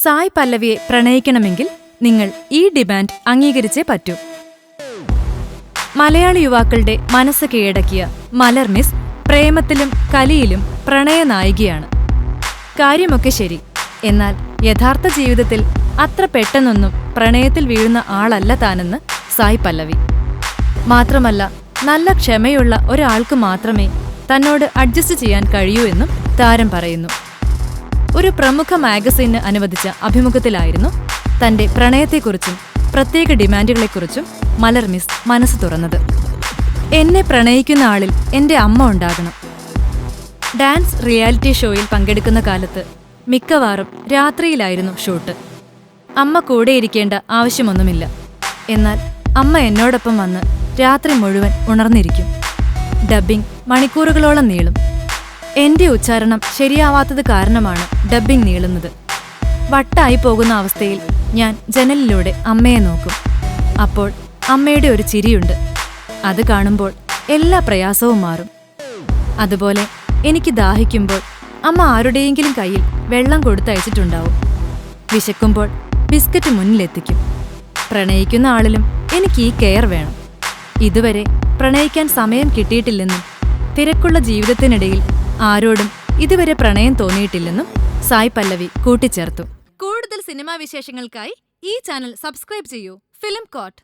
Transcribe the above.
സായ് പല്ലവിയെ പ്രണയിക്കണമെങ്കിൽ നിങ്ങൾ ഈ ഡിമാൻഡ് അംഗീകരിച്ചേ പറ്റൂ. മലയാളി യുവാക്കളുടെ മനസ്സ് കീഴടക്കിയ മലർ മിസ് പ്രേമത്തിലും കലിയിലും പ്രണയനായികയാണ്. കാര്യമൊക്കെ ശരി, എന്നാൽ യഥാർത്ഥ ജീവിതത്തിൽ അത്ര പെട്ടെന്നൊന്നും പ്രണയത്തിൽ വീഴുന്ന ആളല്ല താനെന്ന് സായ് പല്ലവി. മാത്രമല്ല, നല്ല ക്ഷമയുള്ള ഒരാൾക്ക് മാത്രമേ തന്നോട് അഡ്ജസ്റ്റ് ചെയ്യാൻ കഴിയൂ എന്നും താരം പറയുന്നു. ഒരു പ്രമുഖ മാഗസിന് അനുവദിച്ച അഭിമുഖത്തിലായിരുന്നു തന്റെ പ്രണയത്തെക്കുറിച്ചും പ്രത്യേക ഡിമാൻഡുകളെക്കുറിച്ചും മലർ മിസ് മനസ്സ് തുറന്നത്. എന്നെ പ്രണയിക്കുന്ന ആളിൽ എന്റെ അമ്മ ഉണ്ടാകണം. ഡാൻസ് റിയാലിറ്റി ഷോയിൽ പങ്കെടുക്കുന്ന കാലത്ത് മിക്കവാറും രാത്രിയിലായിരുന്നു ഷൂട്ട്. അമ്മ കൂടെയിരിക്കേണ്ട ആവശ്യമൊന്നുമില്ല. എന്നാൽ അമ്മ എന്നോടൊപ്പം വന്ന് രാത്രി മുഴുവൻ ഉണർന്നിരിക്കും. ഡബ്ബിംഗ് മണിക്കൂറുകളോളം നീളും. എന്റെ ഉച്ചാരണം ശരിയാവാത്തത് കാരണമാണ് ഡബ്ബിംഗ് നീളുന്നത്. വട്ടായി പോകുന്ന അവസ്ഥയിൽ ഞാൻ ജനലിലൂടെ അമ്മയെ നോക്കും. അപ്പോൾ അമ്മയുടെ ഒരു ചിരിയുണ്ട്. അത് കാണുമ്പോൾ എല്ലാ പ്രയാസവും മാറും. അതുപോലെ എനിക്ക് ദാഹിക്കുമ്പോൾ അമ്മ ആരുടെയെങ്കിലും കയ്യിൽ വെള്ളം കൊടുത്തയച്ചിട്ടുണ്ടാവും. വിശക്കുമ്പോൾ ബിസ്ക്കറ്റ് മുന്നിലെത്തിക്കും. പ്രണയിക്കുന്ന ആളിലും എനിക്ക് ഈ കെയർ വേണം. ഇതുവരെ പ്രണയിക്കാൻ സമയം കിട്ടിയിട്ടില്ലെന്നും തിരക്കുള്ള ജീവിതത്തിനിടയിൽ ആരോടും ഇതുവരെ പ്രണയം തോന്നിയിട്ടില്ലെന്നും സായ് പല്ലവി കൂട്ടിച്ചേർത്തു. കൂടുതൽ സിനിമാ വിശേഷങ്ങൾക്കായി ഈ ചാനൽ സബ്സ്ക്രൈബ് ചെയ്യൂ. Film coat.